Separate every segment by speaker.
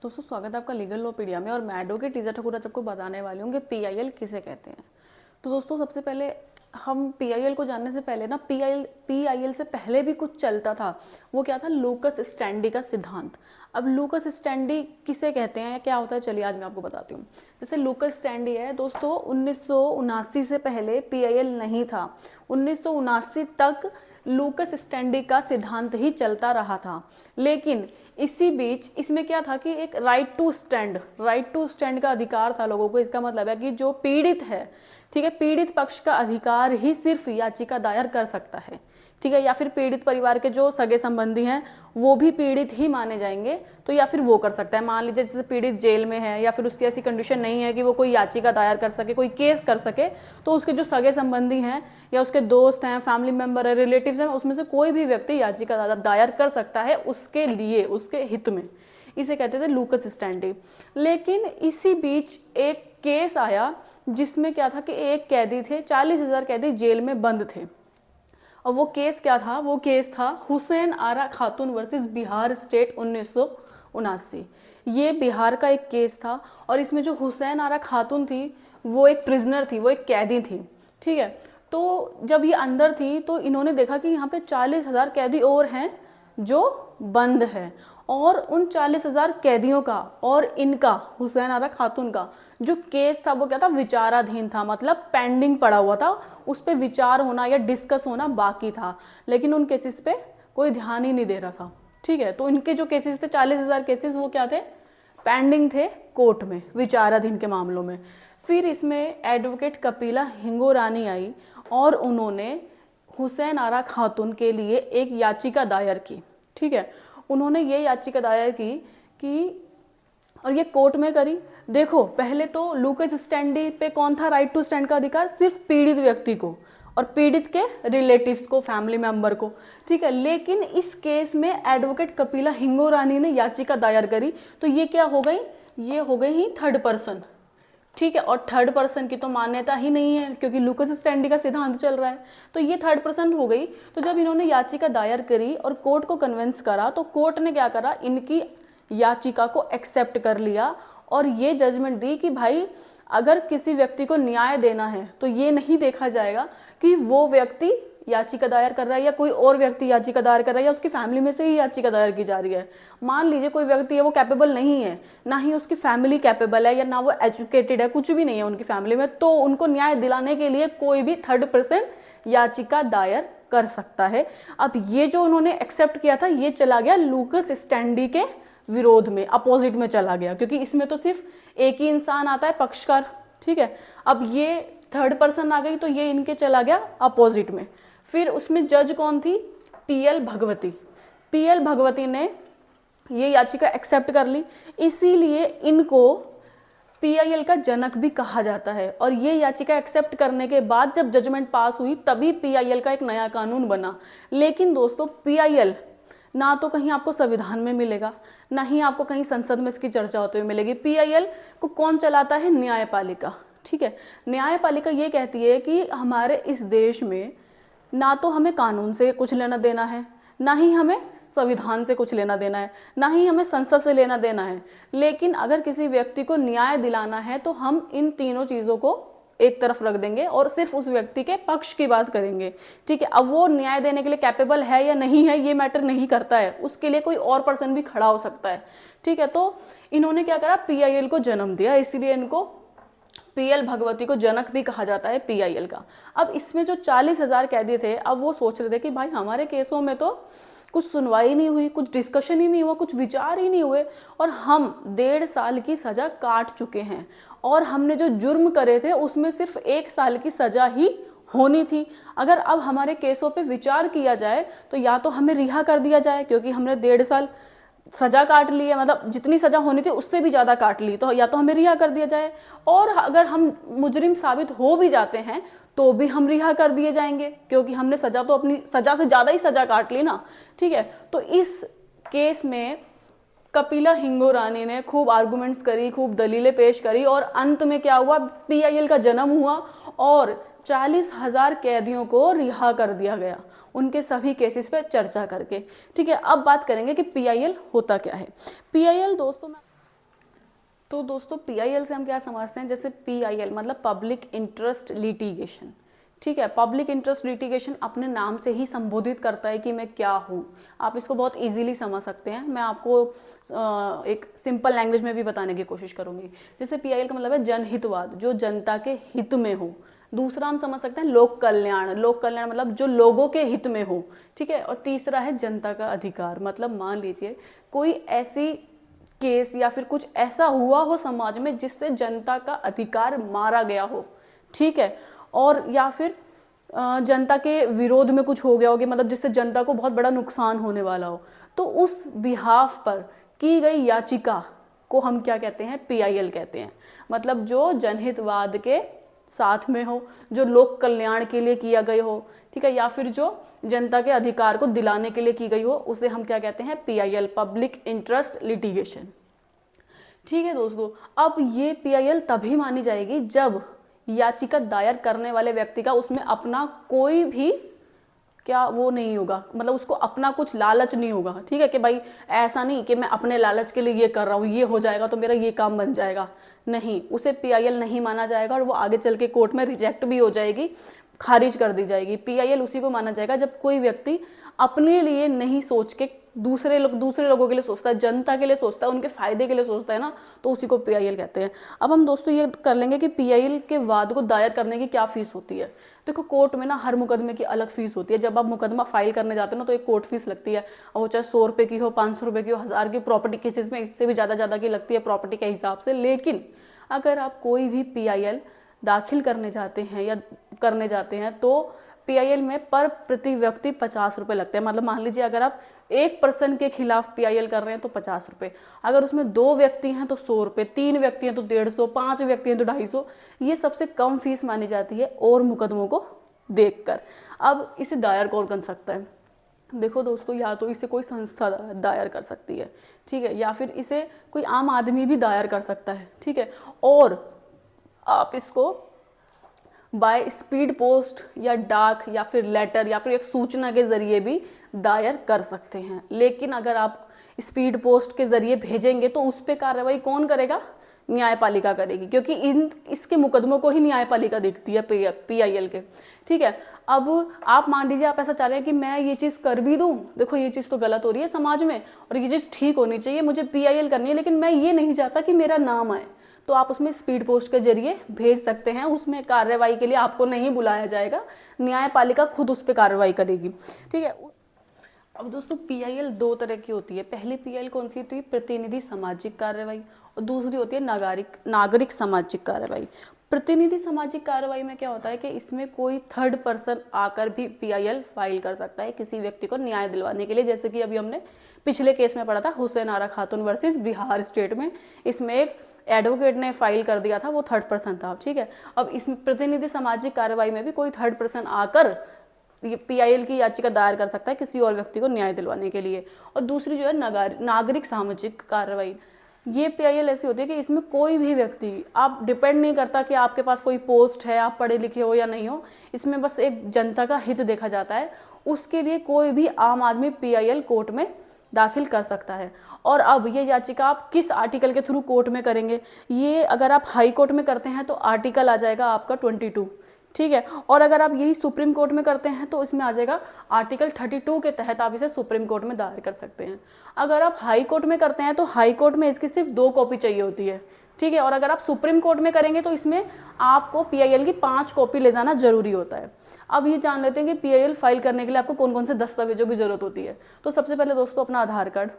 Speaker 1: दोस्तों स्वागत है आपका लीगल लॉपीडिया में। और मैं एडवोकेट टीजा ठाकुर आज आपको बताने वाली हूँ कि पीआईएल किसे कहते हैं। तो दोस्तों सबसे पहले हम पीआईएल को जानने से पहले ना पीआईएल से पहले भी कुछ चलता था। वो क्या था? लूकस स्टैंडी का सिद्धांत। अब लूकस स्टैंडी किसे कहते हैं, क्या होता है, चलिए आज मैं आपको बताती हूँ। जैसे लूकस स्टैंडी है दोस्तों, 1979 से पहले पीआईएल नहीं था। 1979 तक लूकस स्टैंडी का सिद्धांत ही चलता रहा था। लेकिन इसी बीच इसमें क्या था कि एक राइट टू स्टैंड का अधिकार था लोगों को। इसका मतलब है कि जो पीड़ित है, ठीक है, पीड़ित पक्ष का अधिकार ही सिर्फ याचिका दायर कर सकता है, ठीक है, या फिर पीड़ित परिवार के जो सगे संबंधी हैं वो भी पीड़ित ही माने जाएंगे, तो या फिर वो कर सकता है। मान लीजिए जैसे पीड़ित जेल में है या फिर उसकी ऐसी कंडीशन नहीं है कि वो कोई याचिका दायर कर सके, कोई केस कर सके, तो उसके जो सगे संबंधी हैं या उसके दोस्त हैं, फैमिली मेंबर है, रिलेटिव्स हैं, उसमें से कोई भी व्यक्ति याचिका दायर कर सकता है उसके लिए, उसके हित में। इसे कहते थे लूकस स्टैंडी। लेकिन इसी बीच एक केस आया जिसमें क्या था कि एक कैदी थे, 40,000 कैदी जेल में बंद थे। और वो केस क्या था? वो केस था हुसैन आरा खातून वर्सेस बिहार स्टेट 1979। ये बिहार का एक केस था और इसमें जो हुसैन आरा खातून थी वो एक प्रिजनर थी, वो एक कैदी थी, ठीक है। तो जब ये अंदर थी तो इन्होंने देखा कि यहाँ पे 40,000 कैदी और हैं जो बंद है, और उन 40,000 कैदियों का और इनका, हुसैन आरा खातून का जो केस था वो क्या था? विचाराधीन था, मतलब पेंडिंग पड़ा हुआ था, उस पर विचार होना या डिस्कस होना बाकी था। लेकिन उन केसेस पे कोई ध्यान ही नहीं दे रहा था, ठीक है। तो इनके जो केसेस थे 40,000 केसेस, वो क्या थे? पेंडिंग थे कोर्ट में, विचाराधीन के मामलों में। फिर इसमें एडवोकेट कपिला हिंगोरानी आई और उन्होंने हुसैन आरा खातून के लिए एक याचिका दायर की, ठीक है। उन्होंने ये याचिका दायर की कि, और ये कोर्ट में करी। देखो पहले तो लूकस स्टैंडी पे कौन था राइट टू स्टैंड का अधिकार? सिर्फ पीड़ित व्यक्ति को और पीड़ित के रिलेटिव्स को, फैमिली मेंबर को, ठीक है। लेकिन इस केस में एडवोकेट कपिला हिंगोरानी ने याचिका दायर करी, तो ये क्या हो गई? ये हो गई ही थर्ड पर्सन, ठीक है। और थर्ड पर्सन की तो मान्यता ही नहीं है क्योंकि लूकस स्टैंडी का सिद्धांत चल रहा है, तो ये थर्ड पर्सन हो गई। तो जब इन्होंने याचिका दायर करी और कोर्ट को कन्विंस करा, तो कोर्ट ने क्या करा? इनकी याचिका को एक्सेप्ट कर लिया और ये जजमेंट दी कि भाई अगर किसी व्यक्ति को न्याय देना है तो ये नहीं देखा जाएगा कि वो व्यक्ति याचिका दायर कर रहा है या कोई और व्यक्ति याचिका दायर कर रहा है या उसकी फैमिली में से ही याचिका दायर की जा रही है। मान लीजिए कोई व्यक्ति है वो कैपेबल नहीं है, ना ही उसकी फैमिली कैपेबल है या ना वो एजुकेटेड है, कुछ भी नहीं है उनकी फैमिली में, तो उनको न्याय दिलाने के लिए कोई भी थर्ड पर्सन याचिका दायर कर सकता है। अब ये जो उन्होंने एक्सेप्ट किया था ये चला गया लूकस स्टैंडी के विरोध में, अपोजिट में चला गया, क्योंकि इसमें तो सिर्फ एक ही इंसान आता है, पक्षकार, ठीक है। अब ये थर्ड पर्सन आ गई तो ये इनके चला गया अपोजिट में। फिर उसमें जज कौन थी? पीएल भगवती। पीएल भगवती ने ये याचिका एक्सेप्ट कर ली, इसीलिए इनको पीआईएल का जनक भी कहा जाता है। और ये याचिका एक्सेप्ट करने के बाद जब जजमेंट पास हुई तभी पीआईएल का एक नया कानून बना। लेकिन दोस्तों पीआईएल ना तो कहीं आपको संविधान में मिलेगा, ना ही आपको कहीं संसद में इसकी चर्चा होते हुए मिलेगी। पीआईएल को कौन चलाता है? न्यायपालिका, ठीक है। न्यायपालिका ये कहती है कि हमारे इस देश में ना तो हमें कानून से कुछ लेना देना है, ना ही हमें संविधान से कुछ लेना देना है, ना ही हमें संसद से लेना देना है। लेकिन अगर किसी व्यक्ति को न्याय दिलाना है तो हम इन तीनों चीज़ों को एक तरफ रख देंगे और सिर्फ उस व्यक्ति के पक्ष की बात करेंगे, ठीक है। अब वो न्याय देने के लिए कैपेबल है या नहीं है ये मैटर नहीं करता है, उसके लिए कोई और पर्सन भी खड़ा हो सकता है, ठीक है। तो इन्होंने क्या करा? पीआईएल को जन्म दिया, इसीलिए इनको पीएल भगवती को जनक भी कहा जाता है पीआईएल का। अब इसमें जो 40,000 कैदी थे, अब वो सोच रहे थे कि भाई हमारे केसों में तो कुछ सुनवाई नहीं हुई, कुछ डिस्कशन ही नहीं हुआ, कुछ विचार ही नहीं हुए, और हम 1.5 साल की सज़ा काट चुके हैं और हमने जो जुर्म करे थे उसमें सिर्फ 1 साल की सज़ा ही होनी थी। अगर अब हमारे केसों पे विचार किया जाए तो या तो हमें रिहा कर दिया जाए क्योंकि हमने 1.5 साल सजा काट ली है, मतलब जितनी सजा होनी थी उससे भी ज़्यादा काट ली, तो या तो हमें रिहा कर दिया जाए, और अगर हम मुजरिम साबित हो भी जाते हैं तो भी हम रिहा कर दिए जाएंगे क्योंकि हमने सजा तो अपनी सजा से ज़्यादा ही सजा काट ली ना, ठीक है। तो इस केस में कपिला हिंगोरानी ने खूब आर्गुमेंट्स करी, खूब दलीलें पेश करी, और अंत में क्या हुआ? पीआईएल का जन्म हुआ और 40,000 कैदियों को रिहा कर दिया गया उनके सभी केसेस पे चर्चा करके, ठीक है। अब बात करेंगे कि पीआईएल होता क्या है। पीआईएल दोस्तों तो दोस्तों PIL से हम क्या समझते हैं, जैसे PIL मतलब पब्लिक इंटरेस्ट लिटिगेशन, ठीक है। पब्लिक इंटरेस्ट लिटिगेशन अपने नाम से ही संबोधित करता है कि मैं क्या हूँ। आप इसको बहुत इजीली समझ सकते हैं, मैं आपको एक सिंपल लैंग्वेज में भी बताने की कोशिश करूँगी। जैसे PIL का मतलब है जनहितवाद, जो जनता के हित में हो। दूसरा हम समझ सकते हैं लोक कल्याण, लोक कल्याण मतलब जो लोगों के हित में हो, ठीक है। और तीसरा है जनता का अधिकार, मतलब मान लीजिए कोई ऐसी केस या फिर कुछ ऐसा हुआ हो समाज में जिससे जनता का अधिकार मारा गया हो, ठीक है। और या फिर जनता के विरोध में कुछ हो गया हो कि मतलब जिससे जनता को बहुत बड़ा नुकसान होने वाला हो, तो उस बिहाफ पर की गई याचिका को हम क्या कहते हैं, PIL कहते हैं। मतलब जो जनहितवाद के साथ में हो, जो लोक कल्याण के लिए किया गया हो, ठीक है, या फिर जो जनता के अधिकार को दिलाने के लिए की गई हो, उसे हम क्या कहते हैं, PIL, पब्लिक इंटरेस्ट लिटिगेशन, ठीक है दोस्तों। अब ये PIL तभी मानी जाएगी जब याचिका दायर करने वाले व्यक्ति का उसमें अपना कोई भी क्या वो नहीं होगा, मतलब उसको अपना कुछ लालच नहीं होगा, ठीक है। कि भाई ऐसा नहीं कि मैं अपने लालच के लिए ये कर रहा हूँ, ये हो जाएगा तो मेरा ये काम बन जाएगा, नहीं, उसे PIL नहीं माना जाएगा और वो आगे चल के कोर्ट में रिजेक्ट भी हो जाएगी, खारिज कर दी जाएगी। PIL उसी को माना जाएगा जब कोई व्यक्ति अपने लिए नहीं सोच के दूसरे लोगों के लिए सोचता है, जनता के लिए सोचता है, उनके फायदे के लिए सोचता है ना, तो उसी को PIL कहते हैं। अब हम दोस्तों ये कर लेंगे कि PIL के वाद को दायर करने की क्या फीस होती है। देखो कोर्ट में ना हर मुकदमे की अलग फीस होती है। जब आप मुकदमा फाइल करने जाते हो ना तो एक कोर्ट फीस लगती है, और वो चाहे 100 रुपये की हो, 500 रुपये की हो, 1000 की, प्रॉपर्टी केसेस में इससे भी ज़्यादा की लगती है प्रॉपर्टी के हिसाब से। लेकिन अगर आप कोई भी PIL दाखिल करने जाते हैं तो PIL में पर प्रति व्यक्ति 50 रुपये लगते हैं। मतलब मान लीजिए अगर आप एक पर्सन के खिलाफ PIL कर रहे हैं तो 50 रुपये, अगर उसमें 2 व्यक्ति हैं तो 100 रुपये, 3 व्यक्ति हैं तो 150, 5 व्यक्ति हैं तो 250, ये सबसे कम फीस मानी जाती है और मुकदमों को देखकर। अब इसे दायर कौन कर सकता है, देखो दोस्तों, या तो इसे कोई संस्था दायर कर सकती है, ठीक है, या फिर इसे कोई आम आदमी भी दायर कर सकता है, ठीक है। और आप इसको बाय स्पीड पोस्ट या डाक या फिर लेटर या फिर एक सूचना के जरिए भी दायर कर सकते हैं। लेकिन अगर आप स्पीड पोस्ट के जरिए भेजेंगे तो उस पर कार्रवाई कौन करेगा, न्यायपालिका करेगी, क्योंकि इसके मुकदमों को ही न्यायपालिका देखती है PIL के, ठीक है। अब आप मान लीजिए आप ऐसा चाह रहे हैं कि मैं ये चीज़ कर भी दूं, देखो ये चीज़ तो गलत हो रही है समाज में और ये चीज़ ठीक होनी चाहिए, मुझे PIL करनी है, लेकिन मैं ये नहीं चाहता कि मेरा नाम आए, तो आप उसमें स्पीड पोस्ट के जरिए भेज सकते हैं। उसमें कार्रवाई के लिए आपको नहीं बुलाया जाएगा, न्यायपालिका खुद उस पर कार्रवाई करेगी, ठीक है। अब दोस्तों PIL 2 तरह की होती है। पहली PIL कौन सी होती है, प्रतिनिधि सामाजिक कार्रवाई, और दूसरी होती है नागरिक सामाजिक कार्रवाई। प्रतिनिधि सामाजिक कार्रवाई में क्या होता है कि इसमें कोई थर्ड पर्सन आकर भी PIL फाइल कर सकता है किसी व्यक्ति को न्याय दिलवाने के लिए। जैसे कि अभी हमने पिछले केस में पढ़ा था हुसैन आरा खातून वर्सेस बिहार स्टेट में, इसमें एक एडवोकेट ने फाइल कर दिया था, वो थर्ड पर्सन था, ठीक है। अब इस प्रतिनिधि सामाजिक कार्रवाई में भी कोई थर्ड पर्सन आकर PIL की याचिका दायर कर सकता है किसी और व्यक्ति को न्याय दिलवाने के लिए। और दूसरी जो है नागरिक सामाजिक कार्रवाई, ये PIL ऐसी होती है कि इसमें कोई भी व्यक्ति, आप डिपेंड नहीं करता कि आपके पास कोई पोस्ट है, आप पढ़े लिखे हो या नहीं हो, इसमें बस एक जनता का हित देखा जाता है। उसके लिए कोई भी आम आदमी PIL कोर्ट में दाखिल कर सकता है। और अब ये याचिका आप किस आर्टिकल के थ्रू कोर्ट में करेंगे, ये अगर आप हाई कोर्ट में करते हैं तो आर्टिकल आ जाएगा आपका 22, ठीक है। और अगर आप यही सुप्रीम कोर्ट में करते हैं तो इसमें आ जाएगा आर्टिकल 32 के तहत आप इसे सुप्रीम कोर्ट में दायर कर सकते हैं। अगर आप हाई कोर्ट में करते हैं तो हाई कोर्ट में इसकी सिर्फ 2 कॉपी चाहिए होती है, ठीक है। और अगर आप सुप्रीम कोर्ट में करेंगे तो इसमें आपको PIL की 5 कॉपी ले जाना जरूरी होता है। अब ये जान लेते हैं कि PIL फाइल करने के लिए आपको कौन कौन से दस्तावेजों की जरूरत होती है। तो सबसे पहले दोस्तों अपना आधार कार्ड,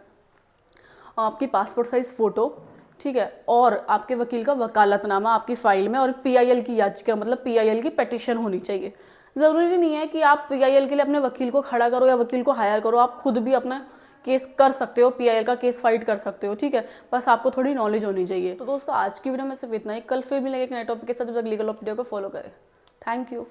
Speaker 1: आपकी पासपोर्ट साइज फोटो, ठीक है, और आपके वकील का वकालतनामा आपकी फाइल में, और PIL की याचिका मतलब PIL की पिटीशन होनी चाहिए। ज़रूरी नहीं है कि आप PIL के लिए अपने वकील को खड़ा करो या वकील को हायर करो, आप खुद भी अपना केस कर सकते हो, PIL का केस फाइट कर सकते हो, ठीक है। बस आपको थोड़ी नॉलेज होनी चाहिए। तो दोस्तों आज की वीडियो में सिर्फ इतना ही, कल फिर मिलेंगे एक नए टॉपिक के साथ। जब तक लीगल वीडियो को फॉलो करें। Thank you.